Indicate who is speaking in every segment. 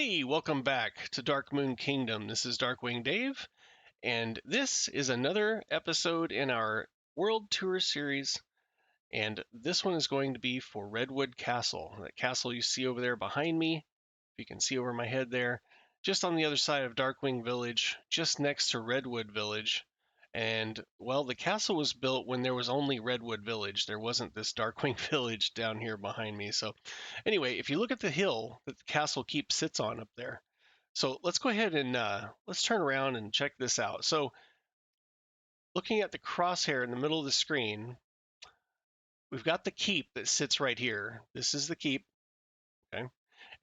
Speaker 1: Hey, welcome back to Dark Moon Kingdom. This is Darkwing Dave, and this is another episode in our World Tour series. And this one is going to be for Redwood Castle. That castle you see over there behind me, if you can see over my head there, just on the other side of Darkwing Village, just next to Redwood Village. And, well, the castle was built when there was only Redwood Village. There wasn't this Darkwing Village down here behind me. So, anyway, if you look at the hill that the castle keep sits on up there, so let's go ahead and let's turn around and check this out. So, looking at the crosshair in the middle of the screen, we've got the keep that sits right here. This is the keep, okay?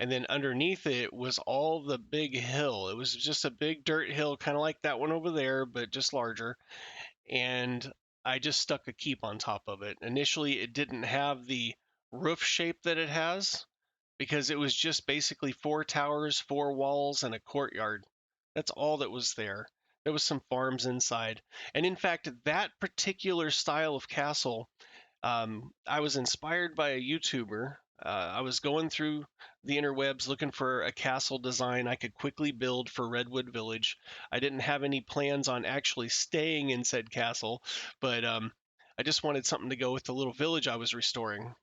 Speaker 1: And then underneath it was all the big hill. It was just a big dirt hill, kind of like that one over there, but just larger. And I just stuck a keep on top of it. Initially, it didn't have the roof shape that it has because it was just basically 4 towers, 4 walls, and a courtyard. That's all that was there. There was some farms inside. And in fact, that particular style of castle, I was inspired by a YouTuber. I was going through the interwebs looking for a castle design I could quickly build for Redwood Village. I didn't have any plans on actually staying in said castle, but I just wanted something to go with the little village I was restoring.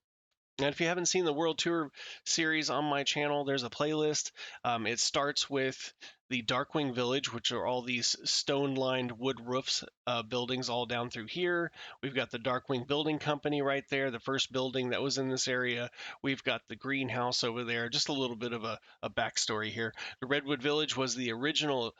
Speaker 1: And if you haven't seen the World Tour series on my channel, there's a playlist. It starts with the Darkwing Village, which are all these stone-lined wood roofs buildings all down through here. We've got the Darkwing Building Company right there, the first building that was in this area. We've got the greenhouse over there. Just a little bit of a backstory here. The Redwood Village was the original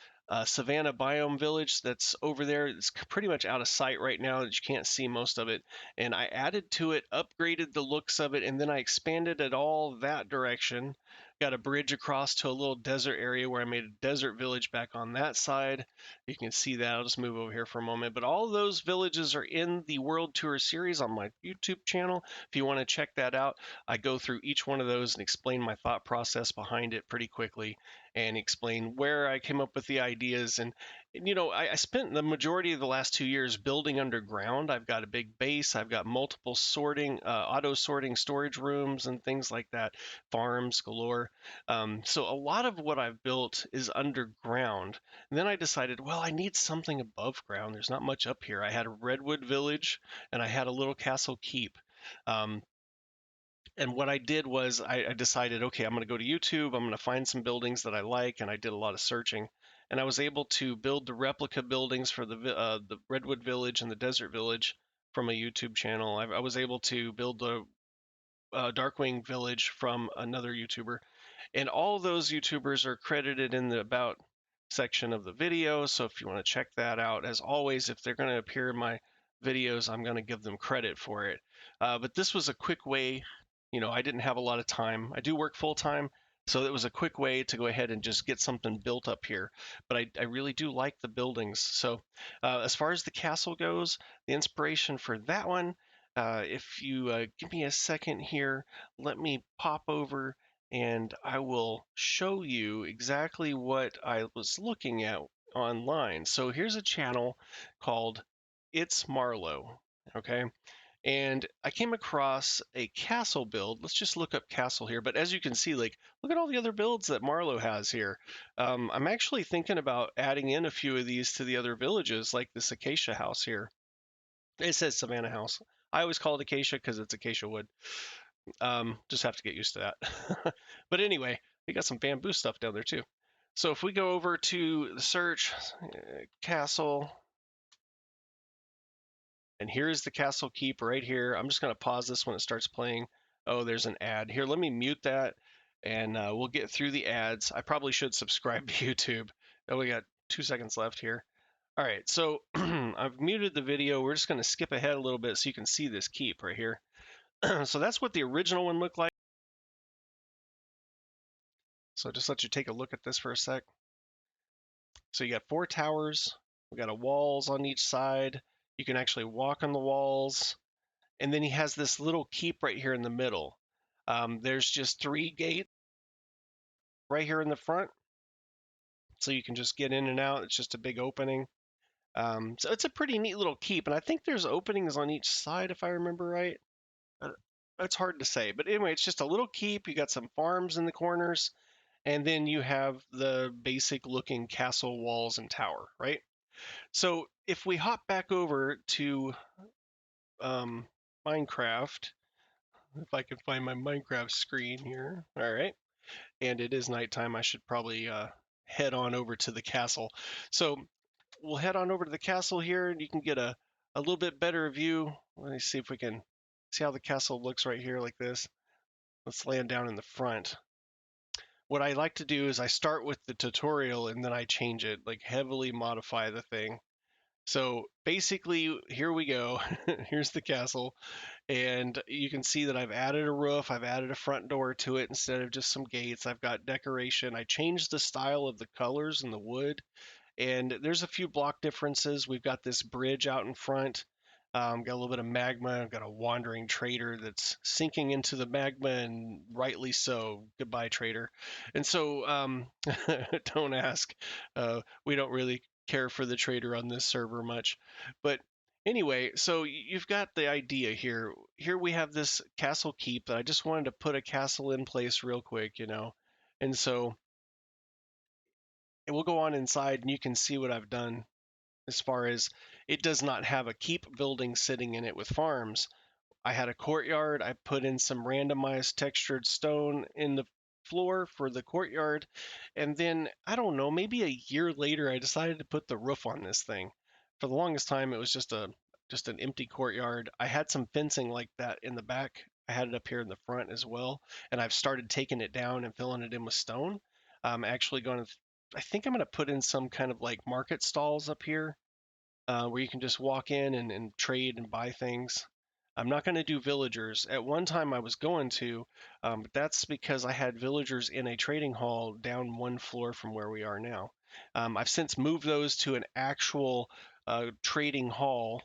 Speaker 1: savanna biome village that's over there. It's pretty much out of sight right now that you can't see most of it. And I added to it, upgraded the looks of it, and then I expanded it all that direction. Got a bridge across to a little desert area where I made a desert village back on that side. You can see that. I'll just move over here for a moment. But all of those villages are in the World Tour series on my YouTube channel. If you want to check that out, I go through each one of those and explain my thought process behind it pretty quickly and explain where I came up with the ideas. And you know, I spent the majority of the last 2 years building underground. I've got a big base. I've got multiple sorting, auto sorting storage rooms and things like that, farms galore. So a lot of what I've built is underground. And then I decided, well, I need something above ground. There's not much up here. I had a Redwood Village and I had a little castle keep. Um, and what I did was I decided, okay, I'm going to go to YouTube. I'm going to find some buildings that I like, and I did a lot of searching. And I was able to build the replica buildings for the Redwood Village and the Desert Village from a YouTube channel. I was able to build the Darkwing Village from another YouTuber, and all of those YouTubers are credited in the About section of the video. So if you want to check that out, as always, if they're going to appear in my videos, I'm going to give them credit for it. But this was a quick way. You know, I didn't have a lot of time. I do work full time, so it was a quick way to go ahead and just get something built up here. But I really do like the buildings. So as far as the castle goes, the inspiration for that one, if you give me a second here, let me pop over and I will show you exactly what I was looking at online. So here's a channel called It's Marlowe. Okay. And I came across a castle build. Let's just look up castle here. But as you can see, like, look at all the other builds that Marlowe has here. I'm actually thinking about adding in a few of these to the other villages, like this acacia house here. It says Savannah House. I always call it acacia because it's acacia wood. Just have to get used to that. But anyway, we got some bamboo stuff down there too. So if we go over to the search, castle, and here's the castle keep right here. I'm just going to pause this when it starts playing. Oh, there's an ad. Here, let me mute that, and we'll get through the ads. I probably should subscribe to YouTube. Oh, we got 2 seconds left here. All right, so I've muted the video. We're just going to skip ahead a little bit so you can see this keep right here. So that's what the original one looked like. So just let you take a look at this for a sec. So you got 4 towers. We got walls on each side. You can actually walk on the walls. And then he has this little keep right here in the middle. There's just 3 gates right here in the front. So you can just get in and out. It's just a big opening. So it's a pretty neat little keep. And I think there's openings on each side, if I remember right. It's hard to say. But anyway, it's just a little keep. You got some farms in the corners. and then you have the basic looking castle walls and tower, right? So if we hop back over to um, Minecraft, if I can find my Minecraft screen here, all right, and it is nighttime, I should probably head on over to the castle. So we'll head on over to the castle here, and you can get a little bit better view. Let me see if we can see how the castle looks right here like this. Let's land down in the front. What I like to do is I start with the tutorial and then I change it, like heavily modify the thing. So basically, here we go. Here's the castle. And you can see that I've added a roof. I've added a front door to it instead of just some gates. I've got decoration. I changed the style of the colors and the wood. And there's a few block differences. We've got this bridge out in front. Got a little bit of magma. I've got a wandering trader that's sinking into the magma, and rightly so. Goodbye, trader. And so, don't ask. We don't really care for the trader on this server much. But anyway, so you've got the idea here. Here we have this castle keep that I just wanted to put a castle in place real quick, you know. And so we'll go on inside and you can see what I've done as far as it does not have a keep building sitting in it with farms. I had a courtyard. I put in some randomized textured stone in the floor for the courtyard. And then, I don't know, maybe a year later, I decided to put the roof on this thing. For the longest time, it was just an empty courtyard. I had some fencing like that in the back. I had it up here in the front as well. And I've started taking it down and filling it in with stone. I'm actually going to, I think I'm going to put in some kind of like market stalls up here where you can just walk in and trade and buy things. I'm not going to do villagers. At one time, I was going to, but that's because I had villagers in a trading hall down one floor from where we are now. I've since moved those to an actual trading hall,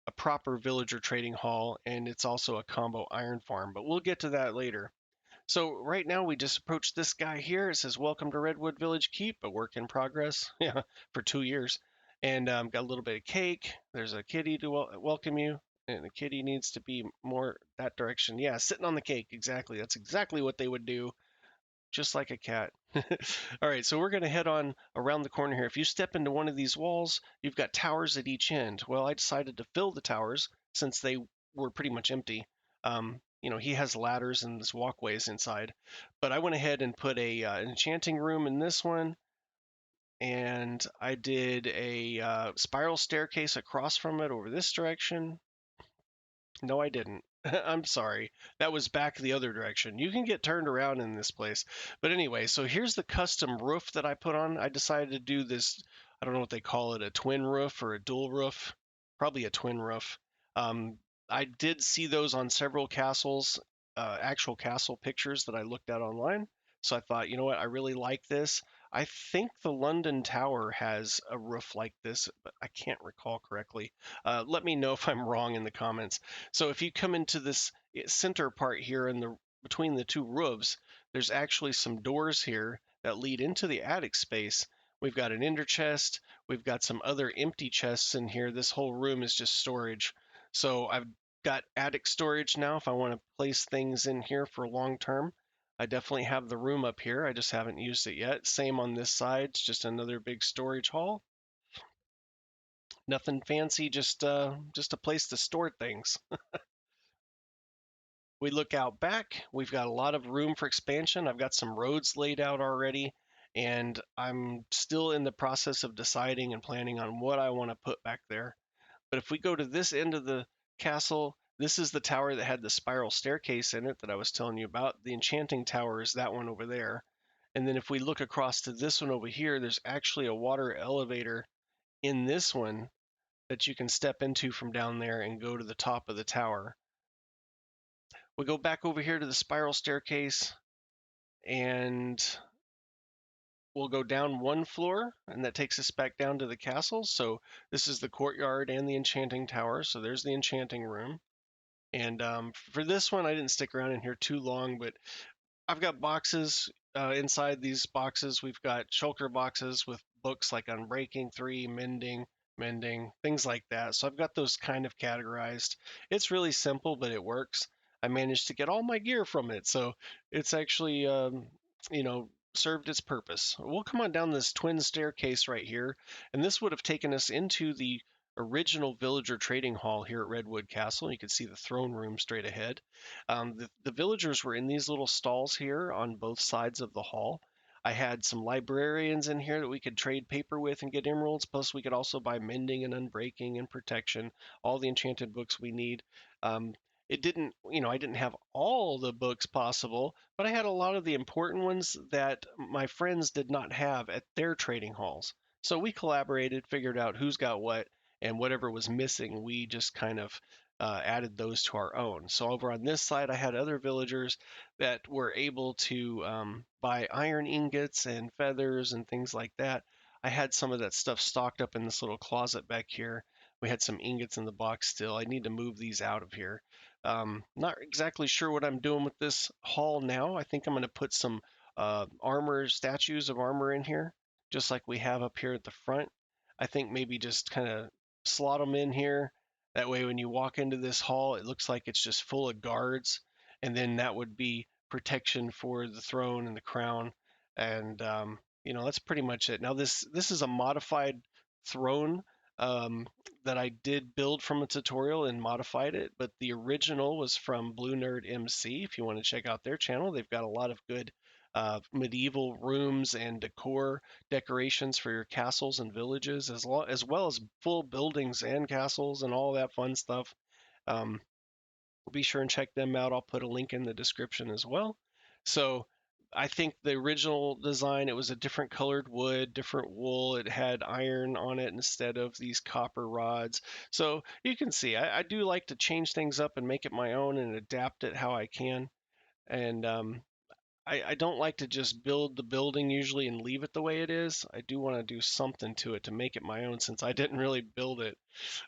Speaker 1: a proper villager trading hall, and it's also a combo iron farm, but we'll get to that later. So right now we just approached this guy here. It says, "Welcome to Redwood Village Keep, a work in progress." Yeah, for 2 years. And got a little bit of cake. There's a kitty to welcome you. And the kitty needs to be more that direction. Yeah, sitting on the cake. Exactly. That's exactly what they would do, just like a cat. All right, so we're going to head on around the corner here. If you step into one of these walls, you've got towers at each end. Well, I decided to fill the towers since they were pretty much empty. He has ladders and this walkways inside, but I went ahead and put an enchanting room in this one, and I did a spiral staircase across from it over this direction. No, I didn't. I'm sorry. That was back the other direction. You can get turned around in this place. But anyway, so here's the custom roof that I put on. I decided to do this, I don't know what they call it, a twin roof or a dual roof. Probably a twin roof. I did see those on several castles, actual castle pictures that I looked at online. So I thought, you know what, I really like this. I think the London Tower has a roof like this, but I can't recall correctly. Let me know if I'm wrong in the comments. So if you come into this center part here in the between the two roofs, there's actually some doors here that lead into the attic space. We've got an ender chest. We've got some other empty chests in here. This whole room is just storage. So I've got attic storage now if I want to place things in here for long term. I definitely have the room up here. I just haven't used it yet. Same on this side. It's just another big storage hall. Nothing fancy, just a place to store things. We look out back. We've got a lot of room for expansion. I've got some roads laid out already, and I'm still in the process of deciding and planning on what I want to put back there. But if we go to this end of the castle, this is the tower that had the spiral staircase in it that I was telling you about. The enchanting tower is that one over there. And then if we look across to this one over here, there's actually a water elevator in this one that you can step into from down there and go to the top of the tower. We go back over here to the spiral staircase and we'll go down one floor and that takes us back down to the castle. So this is the courtyard and the enchanting tower. So there's the enchanting room. And for this one, I didn't stick around in here too long, but I've got boxes inside these boxes. We've got shulker boxes with books like Unbreaking 3, Mending, things like that. So I've got those kind of categorized. It's really simple, but it works. I managed to get all my gear from it. So it's actually, served its purpose. We'll come on down this twin staircase right here, and this would have taken us into the original villager trading hall here at Redwood Castle. You can see the throne room straight ahead. The villagers were in these little stalls here on both sides of the hall. I had some librarians in here that we could trade paper with and get emeralds. Plus, we could also buy mending and unbreaking and protection, all the enchanted books we need. Um, it didn't, I didn't have all the books possible, but I had a lot of the important ones that my friends did not have at their trading halls. So we collaborated, figured out who's got what, and whatever was missing, we just kind of added those to our own. So over on this side, I had other villagers that were able to buy iron ingots and feathers and things like that. I had some of that stuff stocked up in this little closet back here. We had some ingots in the box still. I need to move these out of here. Not exactly sure what I'm doing with this hall now. I think I'm going to put some armor, statues of armor in here, just like we have up here at the front. I think maybe just kind of slot them in here. That way, when you walk into this hall, it looks like it's just full of guards, and then that would be protection for the throne and the crown. And that's pretty much it. Now, this is a modified throne. That I did build from a tutorial and modified it, but the original was from Blue Nerd MC. If you want to check out their channel, they've got a lot of good medieval rooms and decorations for your castles and villages, as well as full buildings and castles and all that fun stuff. Um, be sure and check them out. I'll put a link in the description as well. So I think the original design, it was a different colored wood, different wool. It had iron on it instead of these copper rods. So you can see I do like to change things up and make it my own and adapt it how I can. And I don't like to just build the building usually and leave it the way it is. I do want to do something to it to make it my own since I didn't really build it.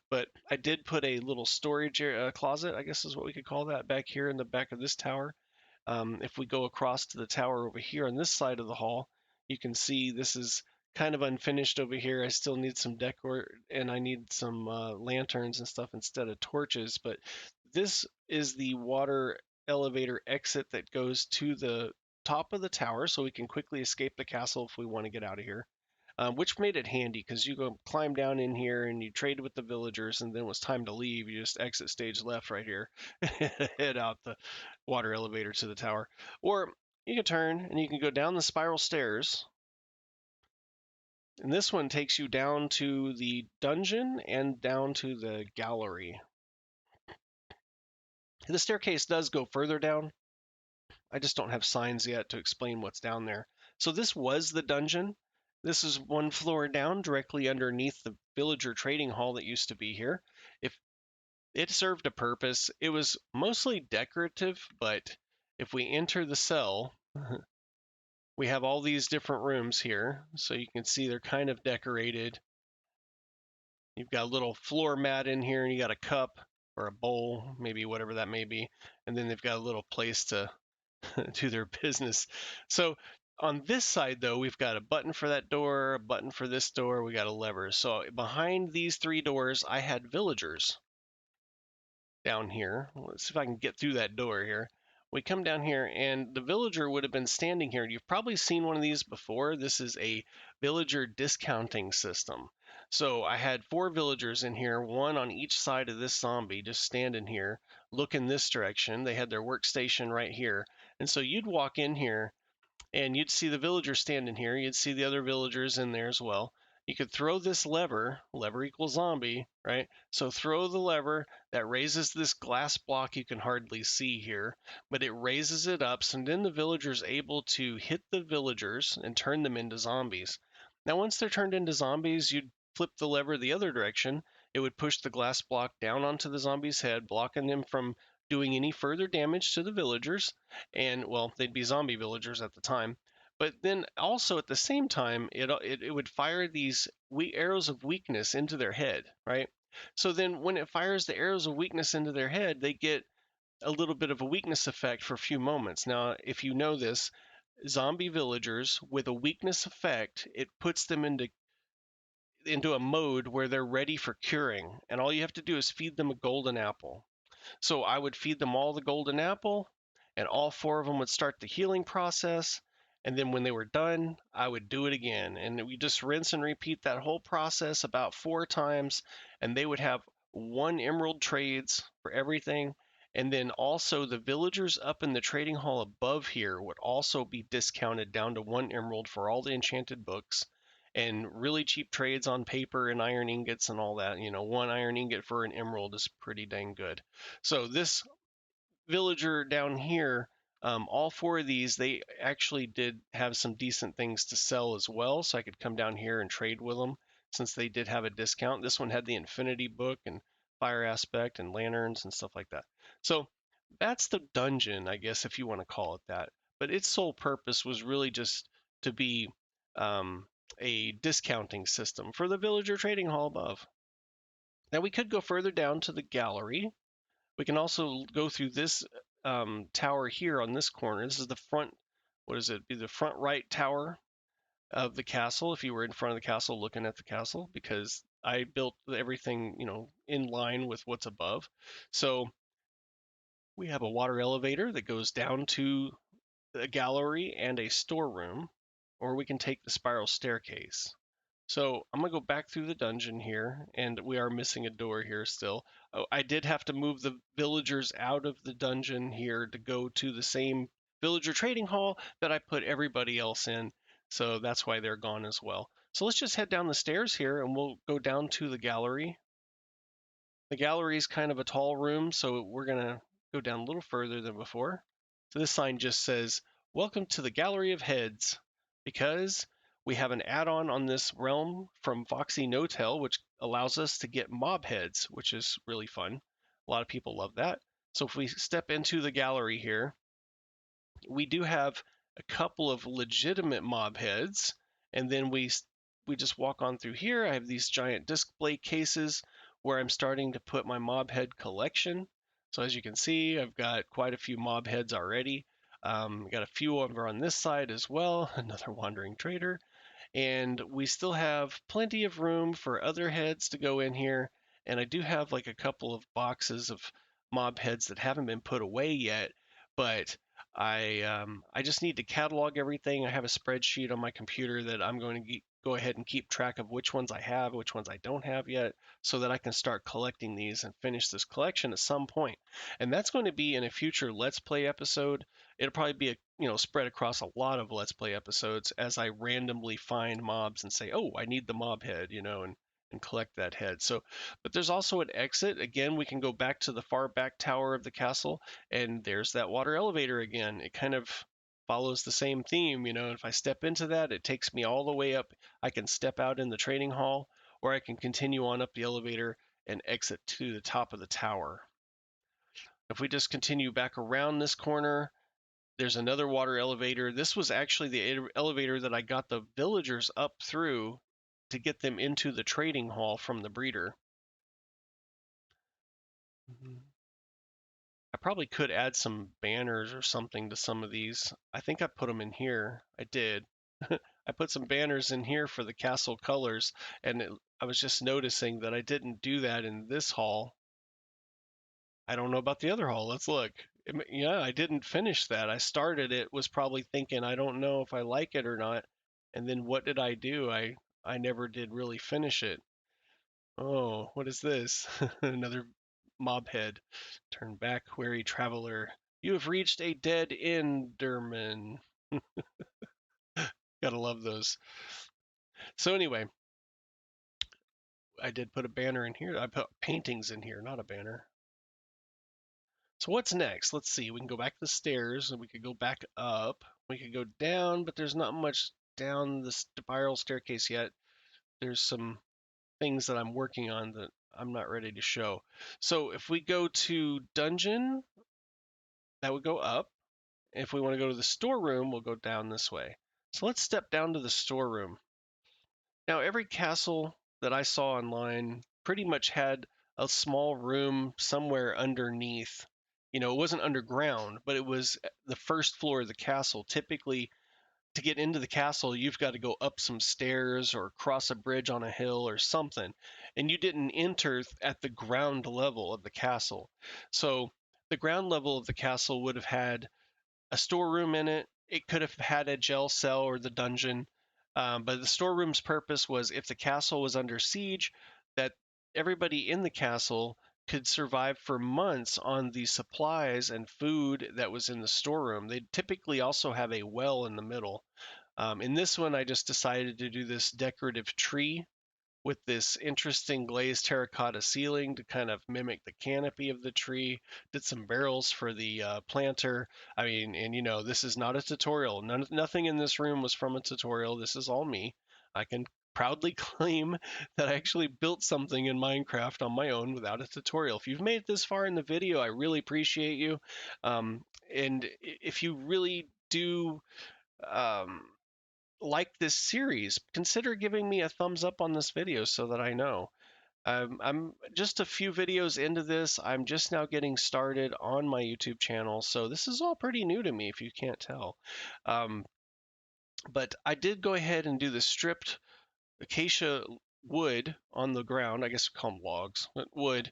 Speaker 1: But I did put a little storage closet, I guess is what we could call that, back here in the back of this tower. If we go across to the tower over here on this side of the hall, you can see this is kind of unfinished over here. I still need some decor and I need some lanterns and stuff instead of torches. But this is the water elevator exit that goes to the top of the tower so we can quickly escape the castle if we want to get out of here. Which made it handy because you go climb down in here and you trade with the villagers, and then when it was time to leave, you just exit stage left right here, head out the water elevator to the tower. Or you can turn and you can go down the spiral stairs, and this one takes you down to the dungeon and down to the gallery. The staircase does go further down. I just don't have signs yet to explain what's down there. So this was the dungeon. This is one floor down, directly underneath the villager trading hall that used to be here. If it served a purpose, it was mostly decorative, but if we enter the cell, we have all these different rooms here. So you can see they're kind of decorated. You've got a little floor mat in here, and you got a cup or a bowl, maybe whatever that may be. And then they've got a little place to do their business. So on this side, though, we've got a button for that door, a button for this door, we got a lever. So behind these three doors, I had villagers down here. Let's see if I can get through that door here. We come down here, and the villager would have been standing here. You've probably seen one of these before. This is a villager discounting system. So I had four villagers in here, one on each side of this zombie, just standing here, looking this direction. They had their workstation right here. And so you'd walk in here, and you'd see the villagers standing here. You'd see the other villagers in there as well. You could throw this lever equals zombie, right? So throw the lever that raises this glass block you can hardly see here, but it raises it up, so then the villager's able to hit the villagers and turn them into zombies. Now, once they're turned into zombies, you'd flip the lever the other direction. It would push the glass block down onto the zombie's head, blocking them from doing any further damage to the villagers. And, well, they'd be zombie villagers at the time. But then also at the same time, it would fire these arrows of weakness into their head, right? So then when it fires the arrows of weakness into their head, they get a little bit of a weakness effect for a few moments. Now, if you know this, zombie villagers with a weakness effect, it puts them into a mode where they're ready for curing. And all you have to do is feed them a golden apple. So I would feed them all the golden apple, and all four of them would start the healing process. And then when they were done, I would do it again. And we just rinse and repeat that whole process about 4 times. And they would have 1 emerald trades for everything. And then also the villagers up in the trading hall above here would also be discounted down to 1 emerald for all the enchanted books and really cheap trades on paper and iron ingots and all that. 1 iron ingot for an emerald is pretty dang good. So this villager down here, all 4 of these, they actually did have some decent things to sell as well. So I could come down here and trade with them since they did have a discount. This one had the infinity book and fire aspect and lanterns and stuff like that. So that's the dungeon, I guess, if you want to call it that. But its sole purpose was really just to be um, a discounting system for the villager trading hall above. Now we could go further down to the gallery. We can also go through this tower here on this corner. This is the front, what is it? Be the front right tower of the castle if you were in front of the castle looking at the castle, because I built everything, in line with what's above. So we have a water elevator that goes down to a gallery and a storeroom, or we can take the spiral staircase. So I'm gonna go back through the dungeon here, and we are missing a door here still. Oh, I did have to move the villagers out of the dungeon here to go to the same villager trading hall that I put everybody else in. So that's why they're gone as well. So let's just head down the stairs here and we'll go down to the gallery. The gallery is kind of a tall room, so we're gonna go down a little further than before. So this sign just says, "Welcome to the Gallery of Heads," because we have an add-on on this realm from Foxy No-Tail, which allows us to get mob heads, which is really fun. A lot of people love that. So if we step into the gallery here, we do have a couple of legitimate mob heads, and then we just walk on through here. I have these giant display cases where I'm starting to put my mob head collection. So as you can see, I've got quite a few mob heads already. Got a few over on this side as well. Another wandering trader, and we still have plenty of room for other heads to go in here. And I do have like a couple of boxes of mob heads that haven't been put away yet, but I just need to catalog everything. I have a spreadsheet on my computer that I'm going to go ahead and keep track of which ones I have, which ones I don't have yet, so that I can start collecting these and finish this collection at some point. And that's going to be in a future Let's Play episode. It'll probably be spread across a lot of Let's Play episodes as I randomly find mobs and say, oh, I need the mob head, and collect that head. So, but there's also an exit. Again, we can go back to the far back tower of the castle, and there's that water elevator again. It kind of follows the same theme. If I step into that, it takes me all the way up. I can step out in the trading hall, or I can continue on up the elevator and exit to the top of the tower. If we just continue back around this corner, there's another water elevator. This was actually the elevator that I got the villagers up through to get them into the trading hall from the breeder. I probably could add some banners or something to some of these. I think I put them in here. I did. I put some banners in here for the castle colors, and I was just noticing that I didn't do that in this hall. I don't know about the other hall. Let's look. Yeah, I didn't finish that. I started it, was probably thinking I don't know if I like it or not. And then what did I do? I never did really finish it. Oh, what is this? Another mob head. Turn back, wary traveler. You have reached a dead enderman. Gotta love those. So anyway, I did put a banner in here. I put paintings in here, not a banner. So what's next? Let's see. We can go back to the stairs and we could go back up. We could go down, but there's not much down the spiral staircase yet. There's some things that I'm working on that I'm not ready to show. So if we go to dungeon, that would go up. If we want to go to the storeroom, we'll go down this way. So let's step down to the storeroom. Now, every castle that I saw online pretty much had a small room somewhere underneath. It wasn't underground, but it was the first floor of the castle. Typically, to get into the castle, you've got to go up some stairs or cross a bridge on a hill or something. And you didn't enter at the ground level of the castle. So the ground level of the castle would have had a storeroom in it it could have had a jail cell or the dungeon. But the storeroom's purpose was if the castle was under siege, that everybody in the castle could survive for months on the supplies and food that was in the storeroom. They'd typically also have a well in the middle. In this one, I just decided to do this decorative tree with this interesting glazed terracotta ceiling to kind of mimic the canopy of the tree. Did some barrels for the planter. I mean, and this is not a tutorial. Nothing in this room was from a tutorial. This is all me. I can proudly claim that I actually built something in Minecraft on my own without a tutorial. If you've made it this far in the video, I really appreciate you. And if you really do um, like this series, consider giving me a thumbs up on this video so that I know. I'm just a few videos into this. I'm just now getting started on my YouTube channel, so this is all pretty new to me if you can't tell. Um, but I did go ahead and do the stripped acacia wood on the ground. I guess we call them logs, but wood.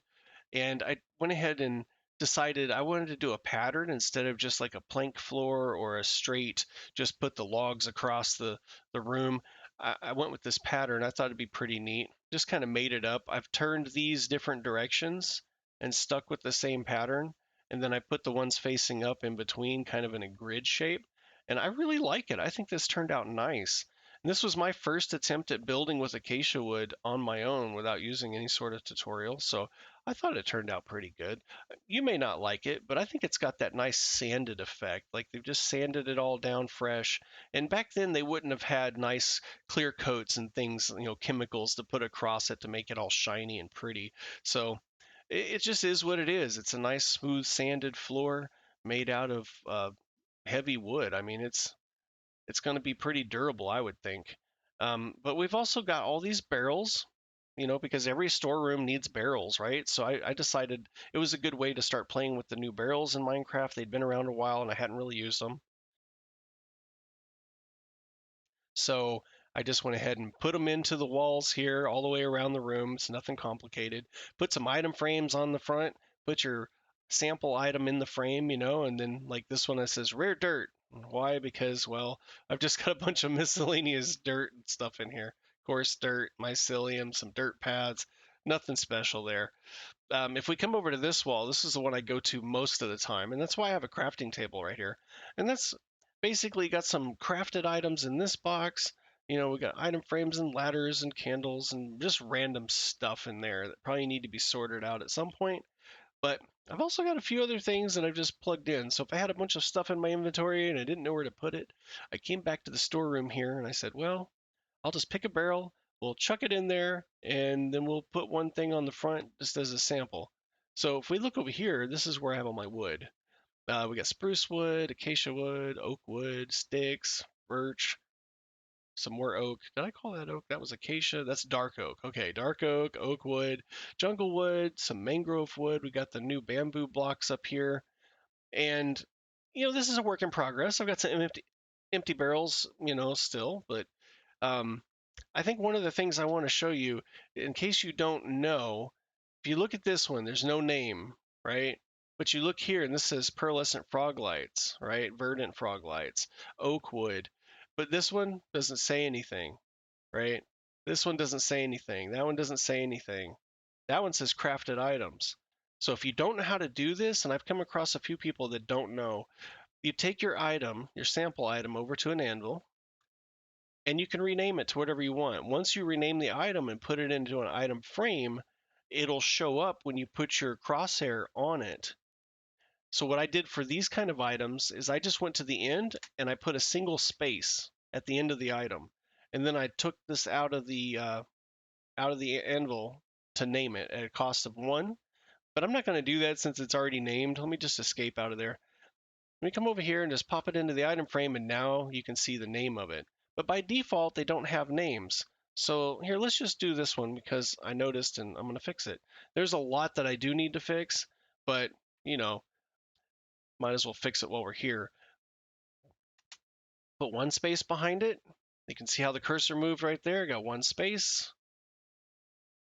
Speaker 1: And I went ahead and decided I wanted to do a pattern instead of just like a plank floor or a straight, just put the logs across the room. I went with this pattern. I thought it'd be pretty neat. Just kind of made it up. I've turned these different directions and stuck with the same pattern. And then I put the ones facing up in between kind of in a grid shape. And I really like it. I think this turned out nice. And this was my first attempt at building with acacia wood on my own without using any sort of tutorial. So I thought it turned out pretty good. You may not like it, but I think it's got that nice sanded effect. Like they've just sanded it all down fresh. And back then they wouldn't have had nice clear coats and things, chemicals to put across it to make it all shiny and pretty. So it just is what it is. It's a nice smooth sanded floor made out of heavy wood. I mean, it's going to be pretty durable, I would think. But we've also got all these barrels, because every storeroom needs barrels, right? So I decided it was a good way to start playing with the new barrels in Minecraft. They'd been around a while and I hadn't really used them. So I just went ahead and put them into the walls here, all the way around the room. It's nothing complicated. Put some item frames on the front, put your sample item in the frame, and then like this one that says rare dirt. Why? Because, well, I've just got a bunch of miscellaneous dirt and stuff in here. Coarse dirt, mycelium, some dirt pads, nothing special there. If we come over to this wall, this is the one I go to most of the time, and that's why I have a crafting table right here. And that's basically got some crafted items in this box. We got item frames and ladders and candles and just random stuff in there that probably need to be sorted out at some point. But I've also got a few other things that I've just plugged in. So if I had a bunch of stuff in my inventory and I didn't know where to put it, I came back to the storeroom here and I said, well, I'll just pick a barrel, we'll chuck it in there, and then we'll put one thing on the front just as a sample. So if we look over here, this is where I have all my wood. We got spruce wood, acacia wood, oak wood, sticks, birch, some more oak. Did I call that oak? That was acacia. That's dark oak. Okay, dark oak wood, jungle wood, some mangrove wood. We got the new bamboo blocks up here. And, this is a work in progress. I've got some empty barrels, still, but um, I think one of the things I want to show you, in case you don't know, if you look at this one, there's no name, right? But you look here and this says pearlescent frog lights, right? Verdant frog lights, oak wood. But this one doesn't say anything, right? This one doesn't say anything. That one doesn't say anything. That one says crafted items. So if you don't know how to do this, and I've come across a few people that don't know, you take your item, your sample item, over to an anvil, and you can rename it to whatever you want. Once you rename the item and put it into an item frame, it'll show up when you put your crosshair on it. So what I did for these kind of items is I just went to the end and I put a single space at the end of the item, and then I took this out of the anvil to name it at a cost of 1. But I'm not going to do that since it's already named. Let me just escape out of there. Let me come over here and just pop it into the item frame, and now you can see the name of it. But by default, they don't have names. So here, let's just do this one because I noticed and I'm going to fix it. There's a lot that I do need to fix, but, might as well fix it while we're here. Put one space behind it. You can see how the cursor moved right there. Got one space.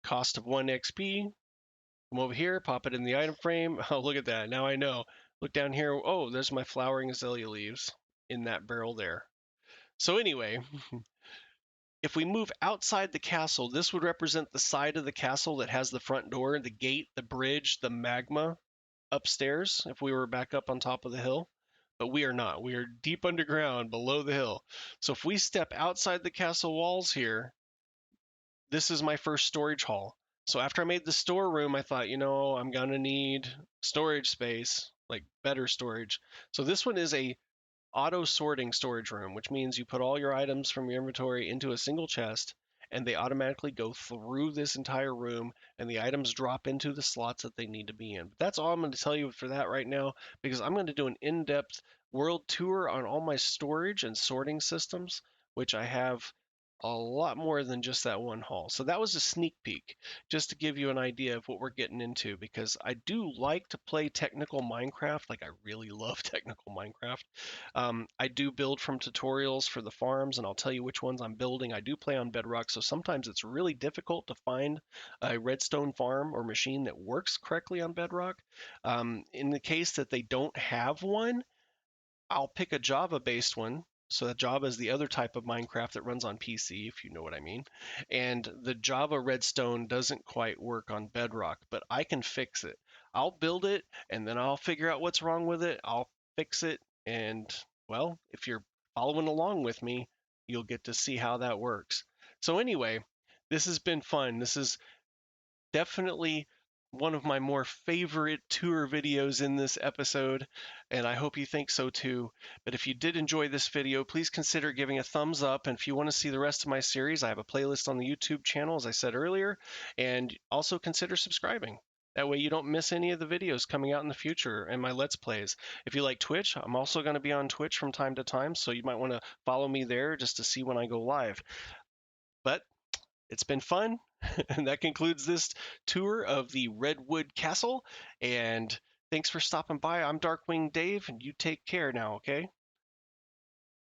Speaker 1: Cost of 1 XP. Come over here, pop it in the item frame. Oh, look at that. Now I know. Look down here. Oh, there's my flowering azalea leaves. in that barrel there. So anyway, if we move outside the castle, this would represent the side of the castle that has the front door, the gate, the bridge, the magma upstairs, if we were back up on top of the hill. But we are not. We are deep underground below the hill. So if we step outside the castle walls here, this is my first storage hall. So after I made the storeroom, I thought, I'm going to need storage space, like better storage. So this one is a auto sorting storage room, which means you put all your items from your inventory into a single chest and they automatically go through this entire room and the items drop into the slots that they need to be in. But that's all I'm going to tell you for that right now, because I'm going to do an in-depth world tour on all my storage and sorting systems, which I have a lot more than just that one haul. So that was a sneak peek, just to give you an idea of what we're getting into, because I do like to play technical Minecraft. Like, I really love technical Minecraft. I do build from tutorials for the farms, and I'll tell you which ones I'm building. I do play on Bedrock, so sometimes it's really difficult to find a redstone farm or machine that works correctly on Bedrock. In the case that they don't have one, I'll pick a Java-based one. So Java is the other type of Minecraft that runs on PC, if you know what I mean. And the Java Redstone doesn't quite work on Bedrock, but I can fix it. I'll build it, and then I'll figure out what's wrong with it. I'll fix it, and well, if you're following along with me, you'll get to see how that works. So anyway, this has been fun. This is definitely one of my more favorite tour videos in this episode, and I hope you think so too. But if you did enjoy this video, please consider giving a thumbs up. And if you want to see the rest of my series, I have a playlist on the YouTube channel, as I said earlier, and also consider subscribing. That way you don't miss any of the videos coming out in the future and my Let's Plays. If you like Twitch, I'm also going to be on Twitch from time to time, so you might want to follow me there just to see when I go live. But it's been fun. And that concludes this tour of the Redwood Castle. And thanks for stopping by. I'm Darkwing Dave, and you take care now, okay?